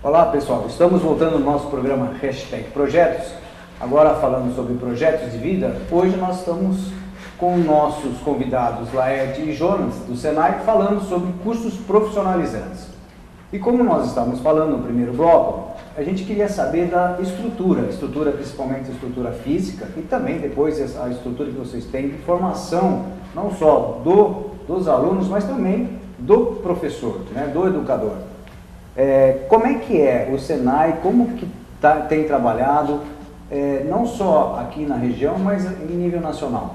Olá pessoal, estamos voltando no nosso programa #Projetos, agora falando sobre projetos de vida. Hoje nós estamos com nossos convidados Laerte e Jonas do Senai falando sobre cursos profissionalizantes. E como nós estávamos falando no primeiro bloco, a gente queria saber da estrutura principalmente a estrutura física e também depois a estrutura que vocês têm de formação, não só dos alunos, mas também do professor, né, do educador. Como é que é o Senai, como que tem trabalhado, não só aqui na região, mas em nível nacional?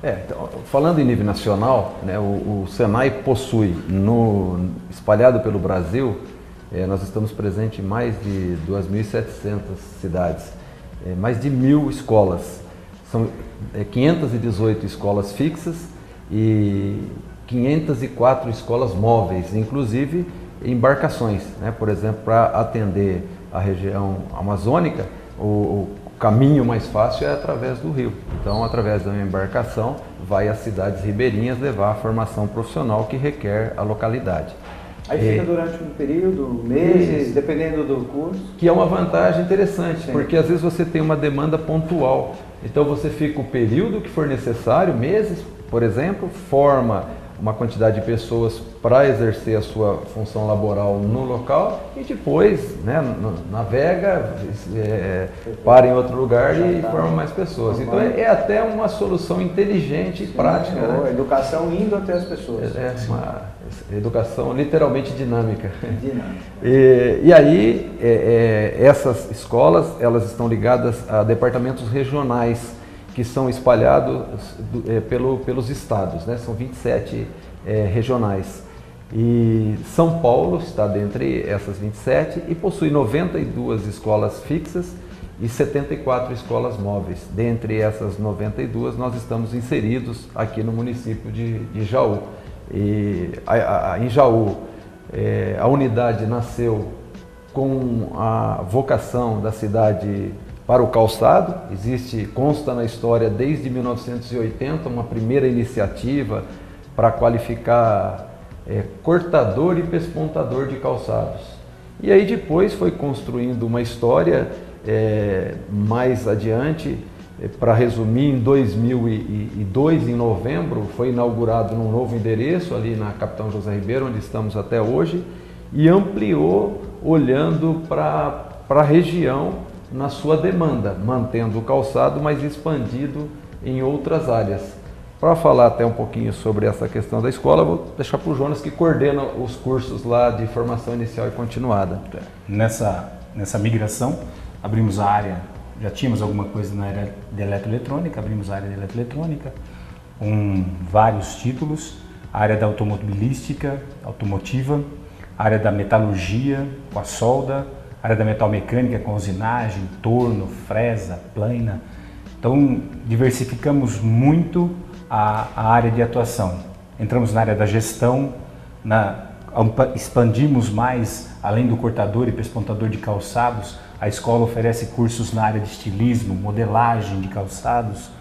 Então, falando em nível nacional, né, o Senai possui, espalhado pelo Brasil, nós estamos presentes em mais de 2.700 cidades, mais de 1.000 escolas. São 518 escolas fixas e 504 escolas móveis, inclusive embarcações, né? Por exemplo, para atender a região amazônica, o caminho mais fácil é através do rio. Então, através da embarcação, vai às cidades ribeirinhas levar a formação profissional que requer a localidade. Aí fica durante um período, meses, dependendo do curso. Que é uma vantagem interessante, porque às vezes você tem uma demanda pontual. Então você fica o período que for necessário, meses, por exemplo, forma uma quantidade de pessoas para exercer a sua função laboral no local e depois, né, navega, para em outro lugar e forma mais pessoas. Então é até uma solução inteligente e prática. Né? Educação indo até as pessoas. Uma educação literalmente dinâmica. E aí essas escolas, elas estão ligadas a departamentos regionais que são espalhados pelos estados, né? São 27 regionais. E São Paulo está dentre essas 27 e possui 92 escolas fixas e 74 escolas móveis. Dentre essas 92, nós estamos inseridos aqui no município de Jaú. E em Jaú, a unidade nasceu com a vocação da cidade para o calçado. Consta na história desde 1980 uma primeira iniciativa para qualificar cortador e pespontador de calçados. E aí depois foi construindo uma história mais adiante. Para resumir, em 2002, em novembro, foi inaugurado num novo endereço ali na Capitão José Ribeiro, onde estamos até hoje, e ampliou olhando para a região na sua demanda, mantendo o calçado, mas expandido em outras áreas. Para falar até um pouquinho sobre essa questão da escola, vou deixar para o Jonas, que coordena os cursos lá de formação inicial e continuada. Nessa migração, abrimos a área, já tínhamos alguma coisa na área de eletroeletrônica, abrimos a área de eletroeletrônica, com vários títulos, a área da automobilística, automotiva, a área da metalurgia, com a solda, área da metalmecânica com usinagem, torno, fresa, plana. Então, diversificamos muito a área de atuação. Entramos na área da gestão, expandimos mais, além do cortador e pespontador de calçados, a escola oferece cursos na área de estilismo, modelagem de calçados,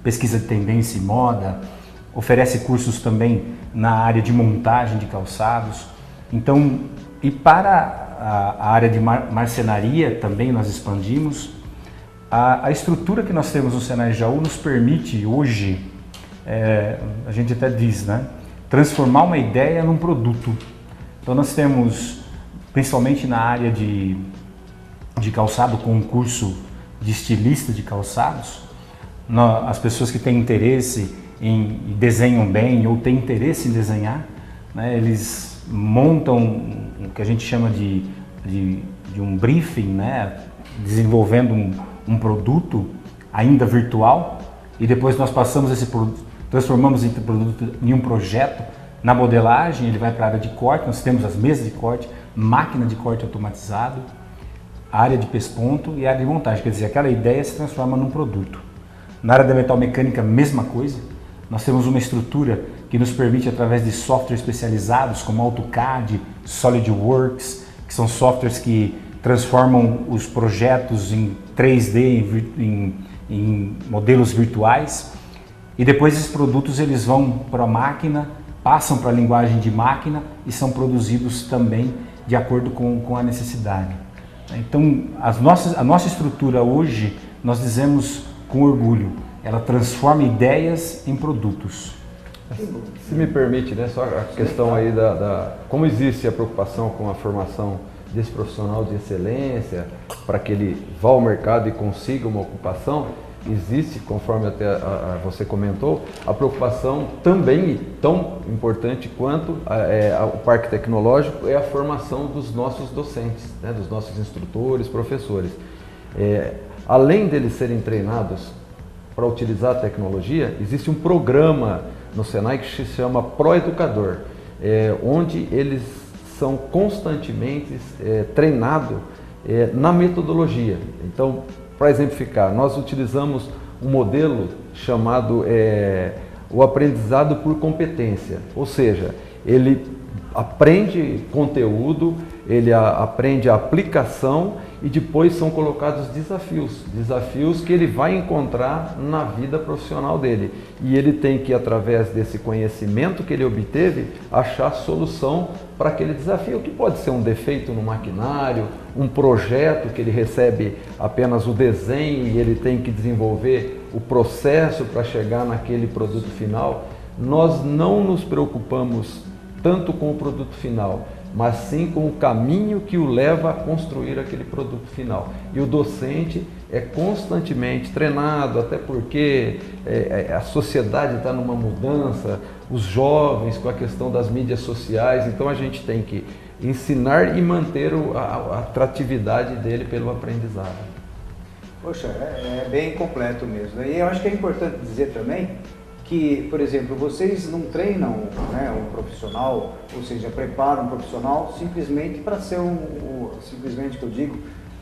pesquisa de tendência e moda, oferece cursos também na área de montagem de calçados. Então, e para a área de marcenaria também nós expandimos. A estrutura que nós temos no Senai Jaú nos permite hoje, a gente até diz, né, transformar uma ideia num produto. Então nós temos, principalmente na área de calçado, com um curso de estilista de calçados, as pessoas que têm interesse em desenham bem ou têm interesse em desenhar, né, eles montam o que a gente chama de um briefing, né, desenvolvendo um produto ainda virtual, e depois nós passamos esse produto, transformamos esse produto em um projeto. Na modelagem ele vai para a área de corte, nós temos as mesas de corte, máquina de corte automatizado, área de pesponto e área de montagem, quer dizer, aquela ideia se transforma num produto. Na área da metalmecânica, mesma coisa. Nós temos uma estrutura que nos permite, através de softwares especializados como AutoCAD, SolidWorks, que são softwares que transformam os projetos em 3D, em modelos virtuais, e depois esses produtos eles vão para a máquina, passam para a linguagem de máquina e são produzidos também de acordo com a necessidade. Então, a nossa estrutura hoje, nós dizemos com orgulho, ela transforma ideias em produtos. Se me permite, né, só a questão aí como existe a preocupação com a formação desse profissional de excelência, para que ele vá ao mercado e consiga uma ocupação, existe, conforme até você comentou, a preocupação também tão importante quanto o parque tecnológico é a formação dos nossos docentes, né, dos nossos instrutores, professores. Além deles serem treinados para utilizar a tecnologia, existe um programa no Senai que se chama Proeducador, onde eles são constantemente treinados na metodologia. Então, para exemplificar, nós utilizamos um modelo chamado o aprendizado por competência, ou seja, ele aprende conteúdo, ele aprende a aplicação e depois são colocados desafios que ele vai encontrar na vida profissional dele. E ele tem que, através desse conhecimento que ele obteve, achar solução para aquele desafio, que pode ser um defeito no maquinário, um projeto que ele recebe apenas o desenho e ele tem que desenvolver o processo para chegar naquele produto final. Nós não nos preocupamos tanto com o produto final, mas sim com o caminho que o leva a construir aquele produto final. E o docente é constantemente treinado, até porque a sociedade está numa mudança, os jovens com a questão das mídias sociais, então a gente tem que ensinar e manter a atratividade dele pelo aprendizado. Poxa, é bem completo mesmo. E eu acho que é importante dizer também que, por exemplo, vocês não treinam, né, um profissional, ou seja, preparam um profissional simplesmente para ser simplesmente que eu digo,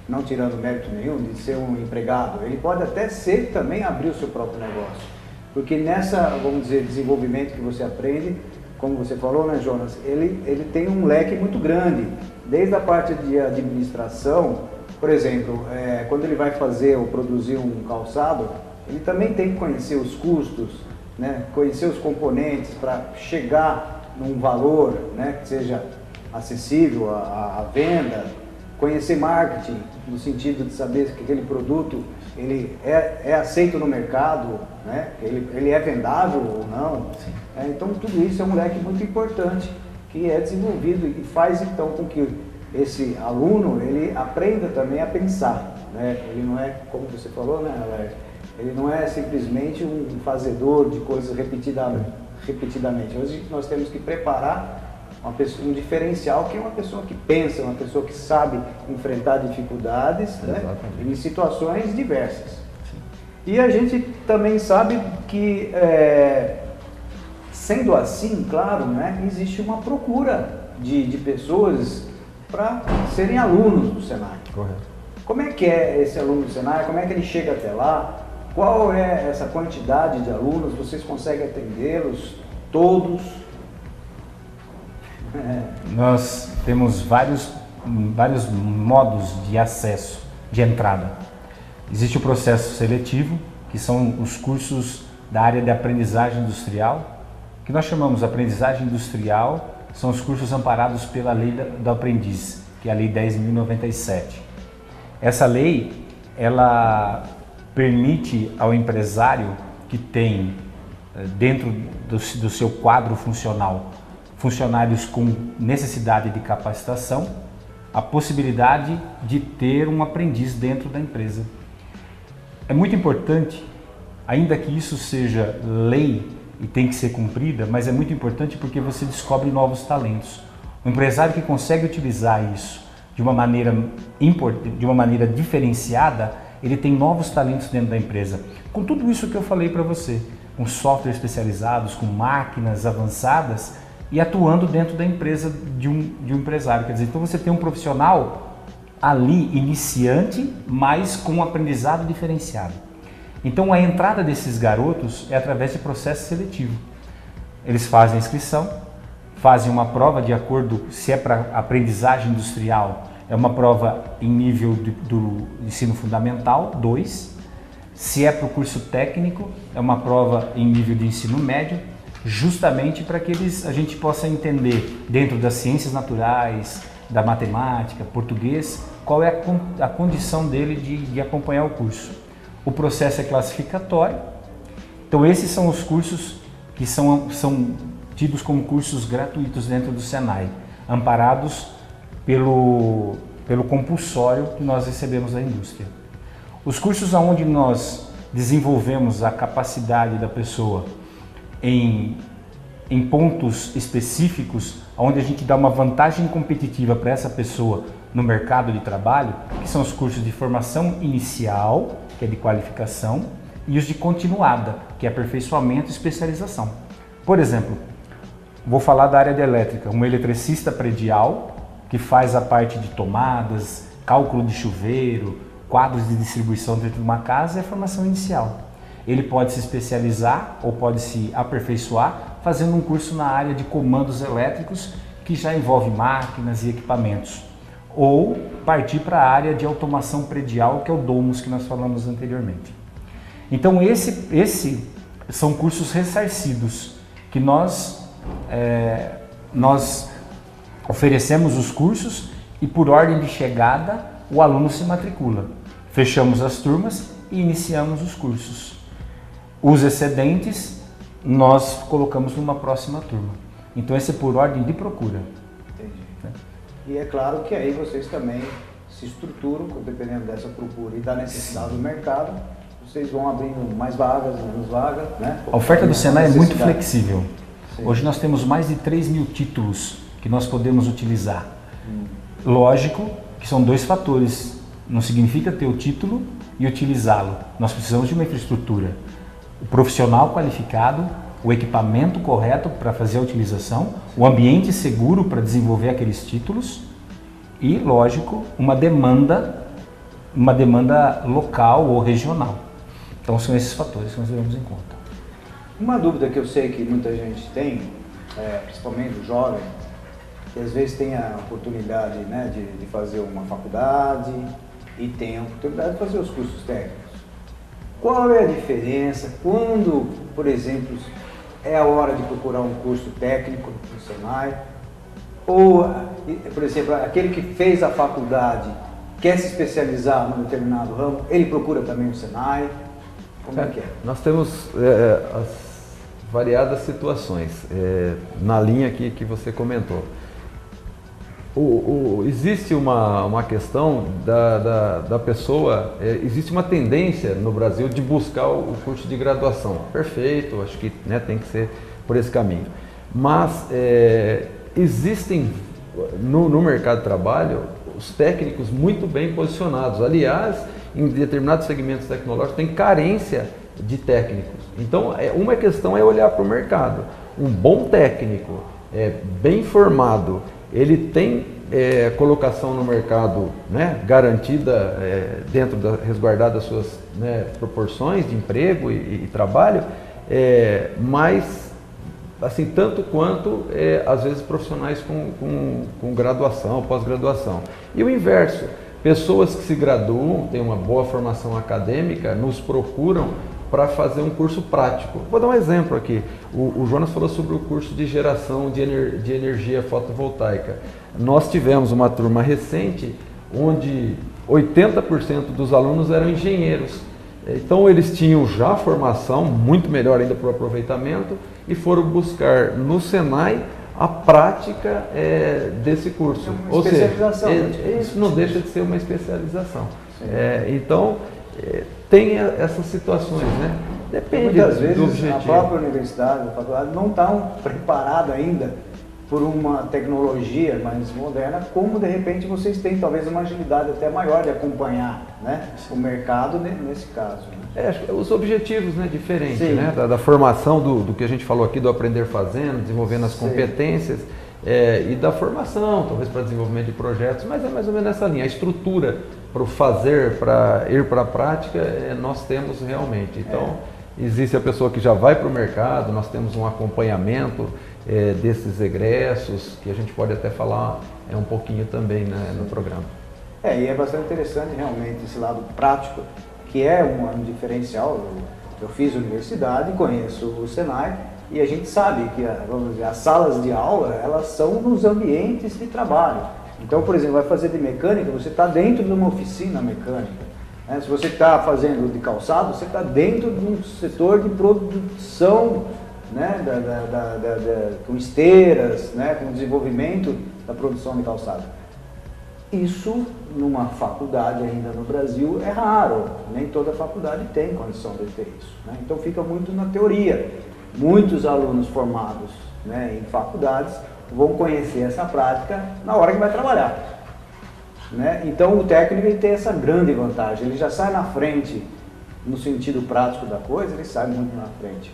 não tirando mérito nenhum, de ser um empregado. Ele pode até ser também abrir o seu próprio negócio. Porque nessa, vamos dizer, desenvolvimento que você aprende, como você falou, né, Jonas, ele tem um leque muito grande, desde a parte de administração, por exemplo, quando ele vai fazer ou produzir um calçado, ele também tem que conhecer os custos, né, conhecer os componentes para chegar num valor, né, que seja acessível à venda, conhecer marketing, no sentido de saber que aquele produto ele é aceito no mercado, né, ele é vendável ou não. Então tudo isso é um leque muito importante que é desenvolvido e faz então com que esse aluno ele aprenda também a pensar, né? Ele não é, como você falou, né, Alex? Ele não é simplesmente um fazedor de coisas repetidamente. Hoje nós temos que preparar um diferencial que é uma pessoa que pensa, uma pessoa que sabe enfrentar dificuldades, né, em situações diversas. Sim. E a gente também sabe que, sendo assim, claro, né, existe uma procura de pessoas para serem alunos do Senai. Correto. Como é que é esse aluno do Senai? Como é que ele chega até lá? Qual é essa quantidade de alunos? Vocês conseguem atendê-los todos? Nós temos vários modos de acesso, de entrada. Existe o processo seletivo, que são os cursos da área de aprendizagem industrial, que nós chamamos de aprendizagem industrial, são os cursos amparados pela lei do aprendiz, que é a lei 10.097. Essa lei, ela permite ao empresário que tem dentro do seu quadro funcional funcionários com necessidade de capacitação, a possibilidade de ter um aprendiz dentro da empresa. É muito importante, ainda que isso seja lei e tem que ser cumprida, mas é muito importante porque você descobre novos talentos. O empresário que consegue utilizar isso de uma maneira diferenciada, ele tem novos talentos dentro da empresa. Com tudo isso que eu falei para você, com softwares especializados, com máquinas avançadas e atuando dentro da empresa de um empresário. Quer dizer, então você tem um profissional ali, iniciante, mas com um aprendizado diferenciado. Então a entrada desses garotos é através de processo seletivo. Eles fazem a inscrição, fazem uma prova de acordo, se é para aprendizagem industrial, é uma prova em nível do ensino fundamental, 2. Se é para o curso técnico, é uma prova em nível de ensino médio, justamente para que a gente possa entender dentro das ciências naturais, da matemática, português, qual é a condição dele de acompanhar o curso. O processo é classificatório, então esses são os cursos que são tidos como cursos gratuitos dentro do Senai, amparados pelo compulsório que nós recebemos da indústria. Os cursos onde nós desenvolvemos a capacidade da pessoa em pontos específicos, onde a gente dá uma vantagem competitiva para essa pessoa no mercado de trabalho, que são os cursos de formação inicial, que é de qualificação, e os de continuada, que é aperfeiçoamento e especialização. Por exemplo, vou falar da área de elétrica, um eletricista predial, que faz a parte de tomadas, cálculo de chuveiro, quadros de distribuição dentro de uma casa, é a formação inicial. Ele pode se especializar ou pode se aperfeiçoar fazendo um curso na área de comandos elétricos, que já envolve máquinas e equipamentos, ou partir para a área de automação predial, que é o Domus, que nós falamos anteriormente. Então esse são cursos ressarcidos, que nós oferecemos os cursos e por ordem de chegada o aluno se matricula. Fechamos as turmas e iniciamos os cursos. Os excedentes nós colocamos numa próxima turma. Então esse é por ordem de procura. Entendi. E é claro que aí vocês também se estruturam, dependendo dessa procura e da necessidade do mercado, vocês vão abrindo mais vagas, menos vagas, né? A oferta do Senai é muito flexível. Sim. Hoje nós temos mais de 3.000 títulos que nós podemos utilizar. Lógico que são dois fatores. Não significa ter o título e utilizá-lo. Nós precisamos de uma infraestrutura. O profissional qualificado, o equipamento correto para fazer a utilização, o ambiente seguro para desenvolver aqueles títulos e, lógico, uma demanda local ou regional. Então são esses fatores que nós levamos em conta. Uma dúvida que eu sei que muita gente tem, principalmente o jovem, que às vezes tem a oportunidade, né, de fazer uma faculdade e tem a oportunidade de fazer os cursos técnicos. Qual é a diferença quando, por exemplo, é a hora de procurar um curso técnico no Senai? Ou, por exemplo, aquele que fez a faculdade quer se especializar num determinado ramo, ele procura também o Senai? Como é que é? Nós temos as variadas situações, na linha aqui que você comentou. Existe uma questão da pessoa, existe uma tendência no Brasil de buscar o curso de graduação. Perfeito, acho que, né, tem que ser por esse caminho. Mas existem no mercado de trabalho os técnicos muito bem posicionados. Aliás, em determinados segmentos tecnológicos tem carência de técnicos. Então, uma questão é olhar para o mercado. Um bom técnico, bem formado, ele tem colocação no mercado, né, garantida, resguardada as suas, né, proporções de emprego e trabalho, mas assim, tanto quanto às vezes profissionais com graduação, pós-graduação. E o inverso, pessoas que se graduam, têm uma boa formação acadêmica, nos procuram para fazer um curso prático. Vou dar um exemplo aqui. O Jonas falou sobre o curso de geração de energia fotovoltaica. Nós tivemos uma turma recente onde 80% dos alunos eram engenheiros. Então eles tinham já formação, muito melhor ainda para o aproveitamento, e foram buscar no Senai a prática desse curso. Ou seja, isso não deixa de ser uma especialização. Então, tem essas situações, né? Depende muitas vezes do objetivo. A própria universidade, a faculdade não está preparada ainda por uma tecnologia mais moderna, como de repente vocês têm talvez uma agilidade até maior de acompanhar, né, o mercado nesse caso. Né? Acho que os objetivos, né, diferentes, né, da formação do que a gente falou aqui, do aprender fazendo, desenvolvendo as competências, e da formação, talvez para desenvolvimento de projetos, mas é mais ou menos nessa linha. A estrutura para o fazer, para ir para a prática, nós temos realmente. Então, existe a pessoa que já vai para o mercado, nós temos um acompanhamento desses egressos, que a gente pode até falar um pouquinho também, né, no programa. E é bastante interessante realmente esse lado prático, que é um diferencial. Eu fiz universidade, conheço o Senai, e a gente sabe que, vamos dizer, as salas de aula, elas são nos ambientes de trabalho. Então, por exemplo, vai fazer de mecânica, você está dentro de uma oficina mecânica. Né? Se você está fazendo de calçado, você está dentro de um setor de produção, né? Com esteiras, né? Com desenvolvimento da produção de calçado. Isso, numa faculdade ainda no Brasil, é raro. Nem toda faculdade tem condição de ter isso. Né? Então fica muito na teoria. Muitos alunos formados, né, em faculdades vão conhecer essa prática na hora que vai trabalhar. Né? Então o técnico ele tem essa grande vantagem. Ele já sai na frente, no sentido prático da coisa, ele sai muito na frente.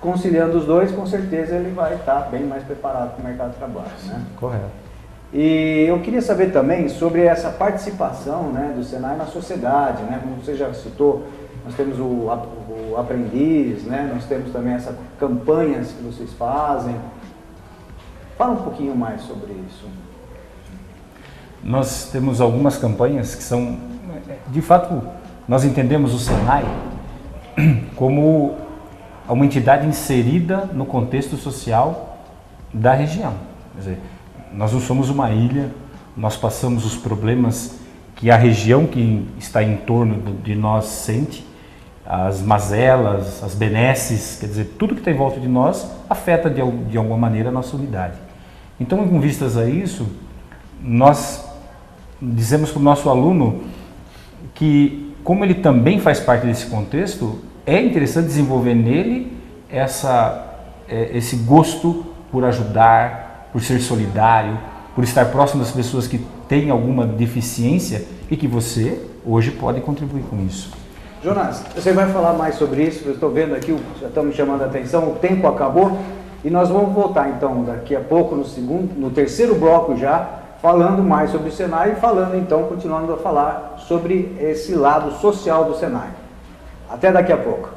Conciliando os dois, com certeza ele vai estar bem mais preparado para o mercado de trabalho. Né? Correto. E eu queria saber também sobre essa participação, né, do Senai na sociedade, né? Como você já citou, nós temos o aprendiz, né? Nós temos também essas campanhas que vocês fazem. Fala um pouquinho mais sobre isso. Nós temos algumas campanhas que são, de fato, nós entendemos o Senai como uma entidade inserida no contexto social da região. Quer dizer, nós não somos uma ilha, nós passamos os problemas que a região que está em torno de nós sente, as mazelas, as benesses, quer dizer, tudo que está em volta de nós afeta de alguma maneira a nossa unidade. Então, com vistas a isso, nós dizemos para o nosso aluno que, como ele também faz parte desse contexto, é interessante desenvolver nele esse gosto por ajudar, por ser solidário, por estar próximo das pessoas que têm alguma deficiência e que você hoje pode contribuir com isso. Jonas, você vai falar mais sobre isso, eu estou vendo aqui, já estamos chamando a atenção, o tempo acabou e nós vamos voltar então daqui a pouco no terceiro bloco já, falando mais sobre o Senai e continuando a falar sobre esse lado social do Senai. Até daqui a pouco.